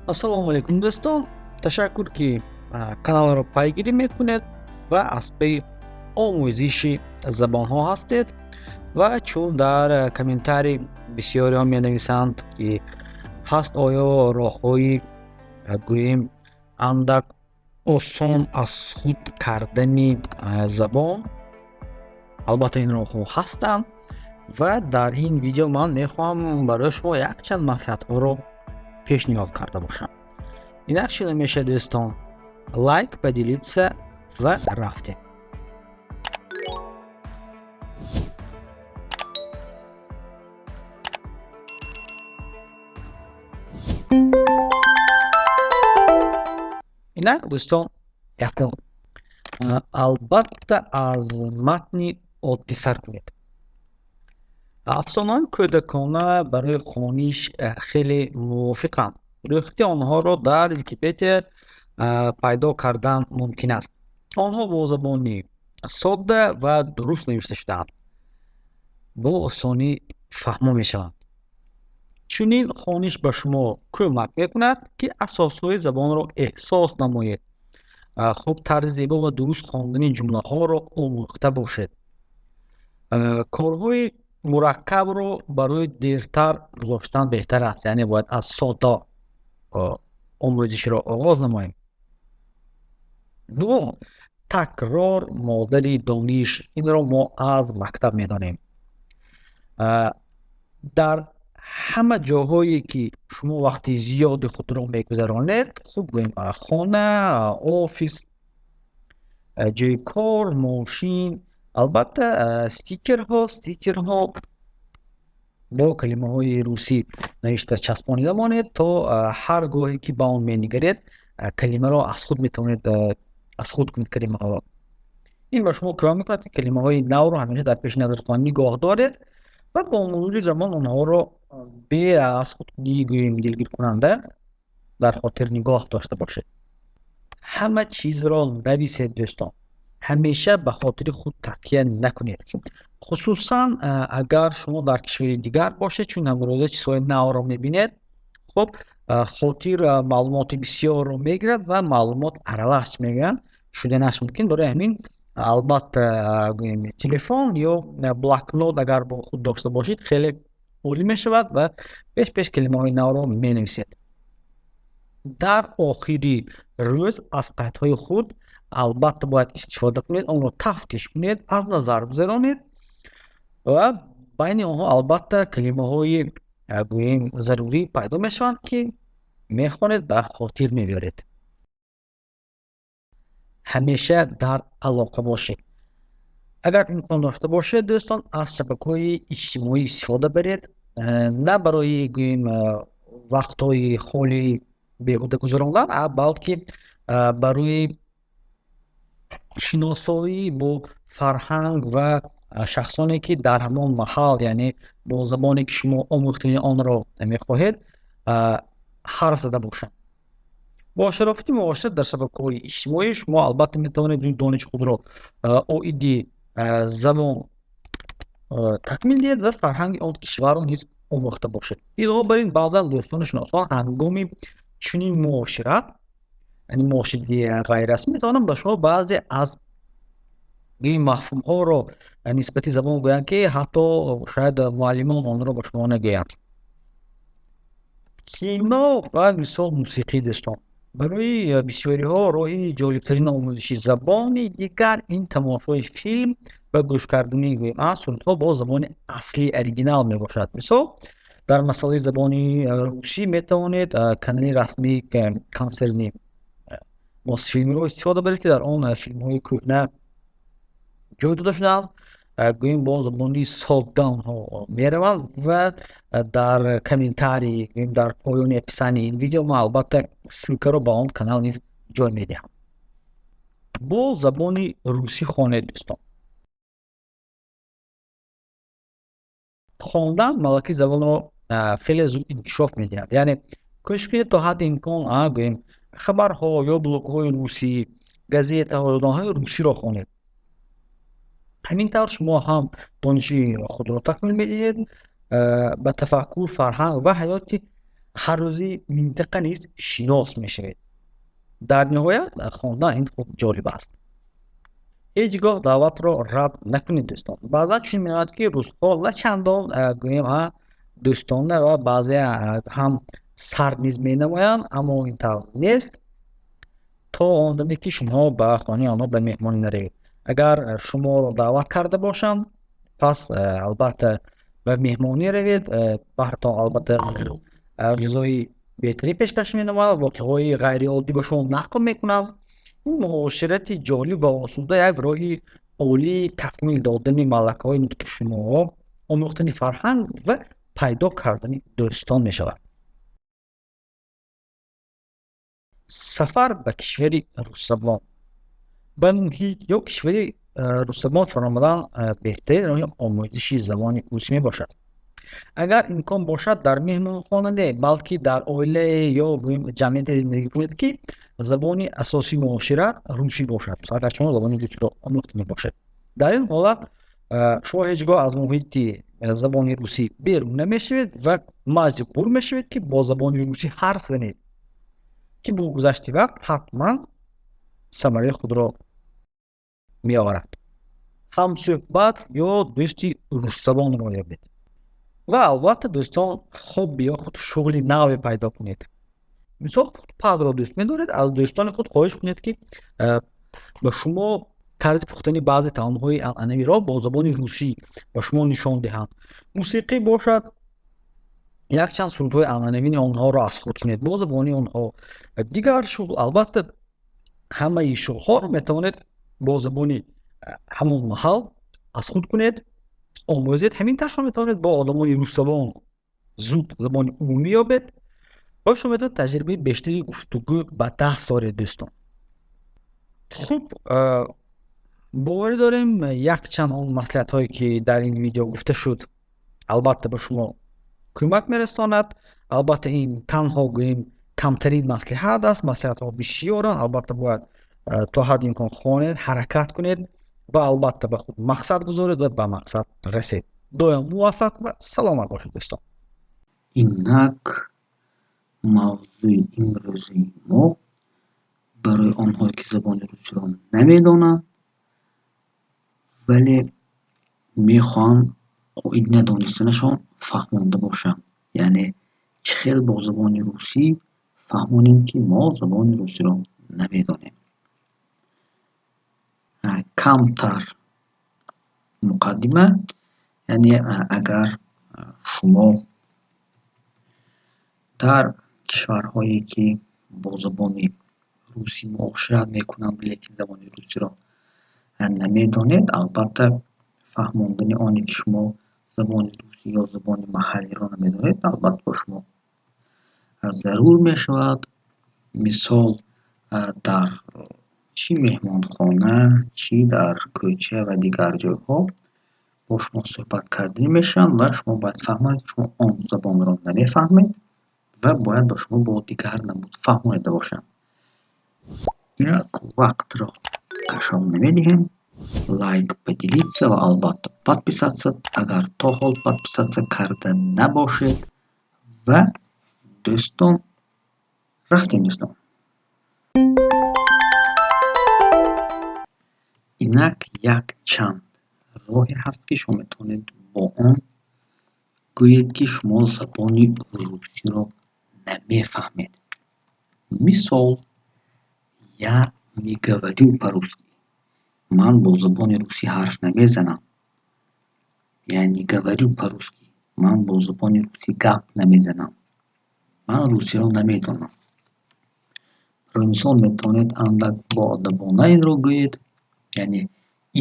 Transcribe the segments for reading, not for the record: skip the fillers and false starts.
ассалому алайкум дӯстон. Ташаккур, ки каналро пайгирӣ мекунед ва аз пеи омӯзиши забонҳо ҳастед. Ва чун дар комментарий бисёриҳо менависанд, ки ҳаст оё роҳҳои гӯем андак осон аз худ кардани забон. Албатта ин роҳҳо ҳастанд ва дар ин видео ман мехоҳам барои шумо якчанд маслиҳатҳоро пешниҳод карда бошам. Инак чӣ намешавад дӯстон? Лайк, поделиться ва рафтем. Инак дӯстон, якум албатта аз матни оддӣ сар кунед. Афсонаҳои кӯдакона барои хониш хеле мувофиқанд. Рӯйхати онҳоро дар Википедия пайдо кардан мумкин аст. Онҳо бо забони содда ва дуруст навишта шудаанд. Бо осонӣ фаҳмо мешаванд. Чунин хониш ба шумо кӯмак мекунад, ки асосҳои забонро эҳсос намоед. Хуб тарзи зебо ва дуруст хондани ҷумлаҳоро омӯхта бошед. Корҳои мураккабро барои дертар гузоштан беҳтар аст. Яъне бояд аз содда омӯзишро оғоз намоем. Дуввум, такрор модари дониш. Инро мо аз мактаб медонем. Дар ҳама ҷоҳое, ки шумо вақти зиёди худро мегузаронед, хуб гӯем хона, офис, ҷойи кор, мошин, албатта стикерҳо бо калимаҳои русӣ навишта часпонида монед, то ҳар гоҳе ки ба он менигаред, калимаро аз худ метавонед аз худ кунед калимаҳоро. Ин ба шумо кӯмак мекунад, ки калимаҳои навро ҳамеша дар пеши назартон нигоҳ доред ва бо мурури замон онҳоро бе аз худкунии гӯем дилгиркунанда дар хотир нигоҳ дошта бошед. Ҳама чизро нависед дӯстон. Ҳамеша ба хотири худ такя накунед. Хусусан агар шумо дар кишвари дигар бошед, чун ҳамрӯза чизҳои навро мебинед, хуб хотир маълумоти бисёрро мегирад ва маълумот аралаш мегӯям шуданаш мумкин. Барои ҳамин албатта гӯем телефон ё блокнот агар бо худ дошта бошед, хеле олӣ мешавад ва пеш калимаҳои навро менависед. Дар охири рӯз аз қайдҳои худ албатта бояд истифода кунед, онро тафтиш кунед, аз назар гузаронед ва байни онҳо албатта калимаҳои гӯем зарурӣ пайдо мешаванд, ки мехонед ба хотир мебиёред. Ҳамеша дар алоқа бошед. Агар имкон дошта бошед дӯстон, аз шабакаҳои иҷтимоӣ истифода баред, на барои гӯем вақтҳои холии беҳуда гузарондан, балки барои шиносоӣ бо фарҳанг ва шахсоне, ки дар ҳамон маҳал, яъне бо забоне ки шумо омӯхтани онро мехоҳед, ҳарф зада бошанд. Бо шарофати муошират дар шабакаҳои иҷтимоӣ шумо албатта метавонед рӯи дониши худро оиди забон такмил диҳед ва фарҳанги он кишварро низ омӯхта бошед. Илова бар ин баъзан дӯстони шиносон ҳангоми чунин муошират, яъне муоширати ғайрирасмӣ, метавонанд ба шумо баъзе аз мафҳумҳоро нисбати забон гӯянд, ки ҳатто шояд муаллимон онро ба шумо нагӯянд. кино ва мисол мусиқӣ дӯстон. Барои бисёриҳо роҳи ҷолибтарин омӯзиши забони дигар ин тамошои филм ва гӯш кардани гӯем сурудҳо бо забони аслии оригинал мебошад. Мисол дар масъалаи забони русӣ метавонед канали расмии консерни Мосфилмро истифода баред, ки дар он филмҳои кӯҳна ҷой дода шудаанд, гӯем бо забони содда онҳо мераванд ва дар комментарий гӯем дар поёни описании ин видео ман албатта ссилкаро ба он канал низ ҷой медиҳам. Бо забони русӣ хонед дӯстон. Хондан малакаи забонро хеле зуд инкишоф медиҳад. Яъне кӯшиш кунед то ҳадди имкон гӯем хабарҳо ё блогҳои русӣ, газетаҳо ё журналҳои русиро хонед. ҳамин тавр шумо ҳам дониши худро такмил медиҳед, ба тафаккур, фарҳанг ва ҳаёти ҳар рӯзи минтақа низ шинос мешавед. дар ниҳоят хондан ин хуб ҷолиб аст. ҳеҷ гоҳ даъватро рад накунед дӯстон. Баъзан чунин меояд ки рӯзҳо на чандон гӯем дӯстона ва баъзеа ҳам сард низ менамоянд, аммо ин тавр нест, то он даме ки шумо ба хонаи онҳо ба меҳмонӣ наравед. Агар шуморо даъват карда бошанд, пас албатта ба меҳмонӣ равед. баҳртон албатта ғизои беҳтарин пешкаш менамоянд, воқеаҳои ғайриоддӣ ба шумо нақл мекунанд. ин муоширати ҷолиб ва осуда як роҳи олии такмил додани малакаҳои нутқи шуморо, омӯхтани фарҳанг ва пайдо кардани дӯстон мешавад. сафар ба кишвари рӯззабон. ба муҳит ё кишвари рӯззабон фаромадан беҳтарин роҳи омӯзиши забони русӣ мебошад. Агар имкон бошад, дар меҳмонхона не, балки дар оилае ё ҷамъияте зиндагӣ кунед ки забони асосии муошират русӣ бошад. Агар шумо забони русиро омӯхта мебошед, дар ин ҳолат шумо ҳеҷ гоҳ аз муҳити забони русӣ берун намешавед ва маҷбур мешавед ки бо забони русӣ ҳарф занед, ки бо гузашти вақт ҳатман самараи худро меоварад. ҳамсӯҳбат ё дӯсти рӯззабонро ёбед. ва албатта дӯстон, хобби ё худ шуғли наве пайдо кунед. мисол футболро дӯст медоред, аз дӯстони худ хоҳиш кунед ки ба шумо тарзи пухтани баъзе таомҳои анъанавиро бо забони русӣ ба шумо нишон диҳанд. мусиқӣ бошад, якчанд сурудҳои анъанавии онҳоро аз худ кунед бо забони онҳо. дигар шуғл, албатта ҳамаи шуғлҳоро метавонед бо забони ҳамон маҳал аз худ кунед, омӯзед. ҳамин тавр шумо метавонед бо одамони рӯззабон зуд забони умумӣ ёбед ва шумо метавонед таҷрибаи бештари гуфтугӯ ба даст оред дӯстон. хуб, боварӣ дорем якчанд он маслиҳатҳое ки дар ин видео гуфта шуд албатта ба шумо кӯмак мерасонад. албатта ин танҳо гӯем камтарин маслиҳат аст. маслиҳатҳо бисёранд. албатта бояд то ҳадди имкон хонед, ҳаракат кунед ва албатта ба худ мақсад гузоред ва ба мақсад расед. доим муваффақ ва саломат бошед дӯстон. инак мавзӯи имрӯзии мо барои онҳое ки забони русиро намедонанд, вале мехоҳанд оид надонистанашон фаҳмонда бошанд. яъне чӣ хел бо забони русӣ фаҳмонем ки мо забони русиро намедонем. камтар муқаддима, яъне агар шумо дар кишварҳое ки бо забони русӣ муошират мекунанд, лекин забони русиро намедонед, албатта фаҳмондани оне ки шумо забони русӣ ё забони маҳаллиро намедонед, албатта ба шумо зарур мешавад. мисол дар чӣ меҳмонхона, чӣ дар кӯча ва дигар ҷойҳо бо шумо суҳбат карданӣ мешаванд ва шумо бояд фаҳмед, ки шумо он забонро намефаҳмед ва бояд ба шумо бо дигар намуд фаҳмонида бошанд. инак вақтро кашон намедиҳем. лайк, поделиться ва албатта подписаться, агар то ҳол подписаться карда набошед. ва дӯстон, рафтем дӯстон. инак якчанд роҳе ҳаст ки шумо метавонед бо он гӯед ки шумо забони русиро намефаҳмед. мисол, я не говорю по-русски. ман бо забони русӣ ҳарф намезанам. Я не говорю по-русски. ман бо забони русӣ гап намезанам. ман русиро намедонам. барои мисол метавонед андак боадабона инро гӯед, яъне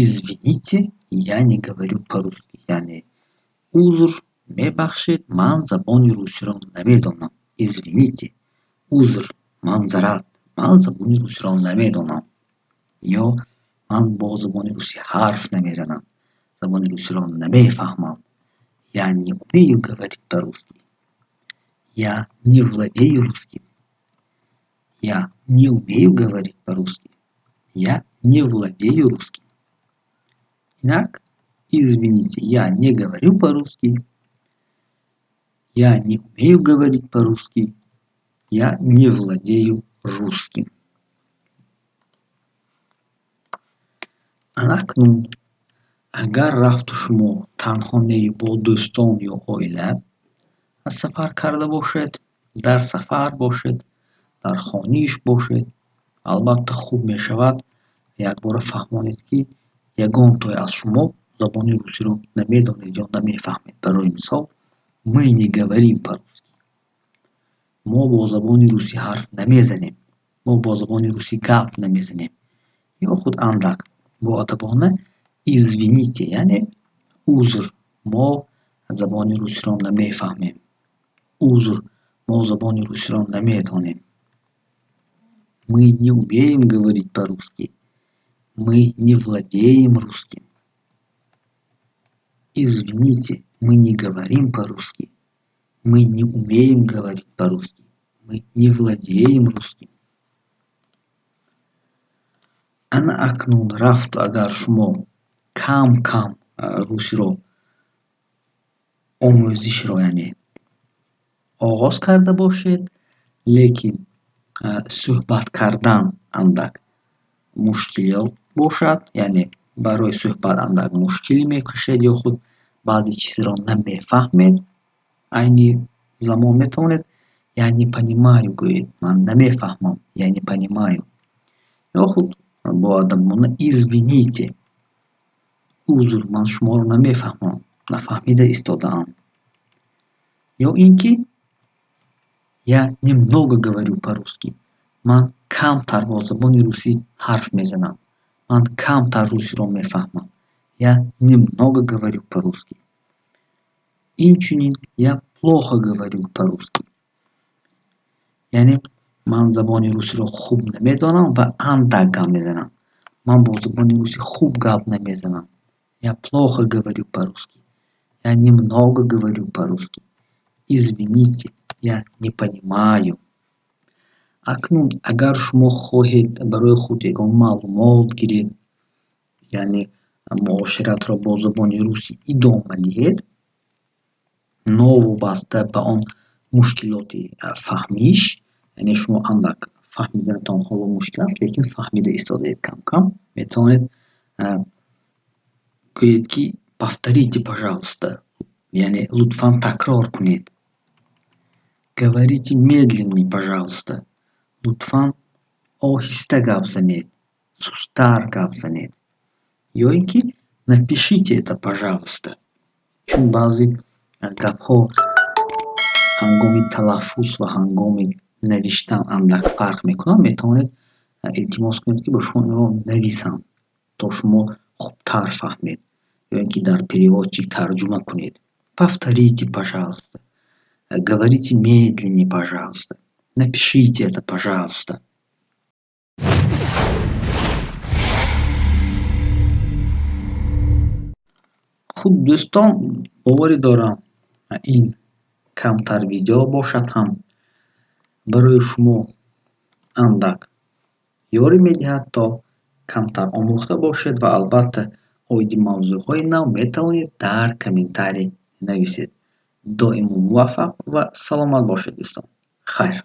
извините, я не говорю по-русски. яъне узр мебахшед, ман забони русиро намедонам. извините, узр, манзарат, ман забони русиро намедонам. ё ман бо забони русӣ ҳарф намезанам. забони русиро намефаҳмам. Я не умею говорить по-русски. Я не владею русским. Я не умею говорить по-русски. Я не владею русским. Инак, извините, я не говорю по-русски. Я не умею говорить по-русски. Я не владею русским. анакнун агар рафту шумо танҳо бо дӯстон ё оила сафар карда бошед, дар сафар бошед, дар хонаиш бошед, албатта хуб мешавад якбора фаҳмонед ки ягонтое аз шумо забони русиро намедонед ё намефаҳмед. Барои мисол, мы не говорим по-русски. мо бо забони русӣ ҳарф намезанем. мо бо забони русӣ гап намезанем. ё худ андак боадабона извините, яъне узр, мо забони русиро намефаҳмем. узр, мо забони русиро намедонем. Мы не умеем говорить по-русски. Мы не владеем русским. Извините, мы не говорим по-русски. Мы не умеем говорить по-русски. Мы не владеем русским. ана акнун рафту агар шумо кам русиро омӯзишро яъне оғоз карда бошед, лекин суҳбат кардан андак мушкилиёт бошад, яъне барои суҳбат андак мушкилӣ мекушед ё худ баъзе чизро намефаҳмед, айни замон метавонед я не понимаю гӯед, ман намефаҳмам, я не понимаю. ё худ боадабона извините, узр, ман шуморо намефаҳмам, нафаҳмида истодаам. ё ин ки я немного говорю по-русски. Ман камтар бо забони русӣ ҳарф мезанам. Ман камтар русиро мефаҳмам. Я немного говорю по-русски. Инчунин я плохо говорю по-русски. Яъне ман забони русиро хуб намедонам ва андак гап мезанам. Ман бо забони русӣ хуб гап намезанам. Я плохо говорю по-русски. Я немного говорю по-русски. Извините, я не понимаю. акнун агар шумо хоҳед барои худ ягон маълумот гиред, яъне муоширатро бо забони русӣ идома диҳед, новобаста ба он мушкилоти фаҳмиш, яъне шумо андак фаҳмиданатон ҳоло мушкил аст, лекин фаҳмида истодаед кам-кам, метавонед гӯед ки повторите, пожалуйста, яъне лутфан такрор кунед. Говорите медленнее, пожалуйста. Лутфан оҳиста гап занед, сустар гап занед. Ё ин ки напишите это, пожалуйста. Чун баъзе гапҳо ҳангоми талаффуз ва ҳангоми навиштан андак фарқ мекунад, метавонед илтимос кунед ки ба шумо инро нависам, то шумо хубтар фаҳмед, ё ин ки дар переводчик тарҷума кунед. Повторите, пожалуйста. Говорите медленнее, пожалуйста. Напишите это, пожалуйста. хуб дӯстон, боварӣ дорам ин камтар видео бошад ҳам барои шумо андак ёрӣ медиҳад, то камтар омӯхта бошед ва албатта оиди мавзӯъҳои нав метавонед дар комментарий нависед. доимо муваффақ ва саломат бошед дӯстон. хайр.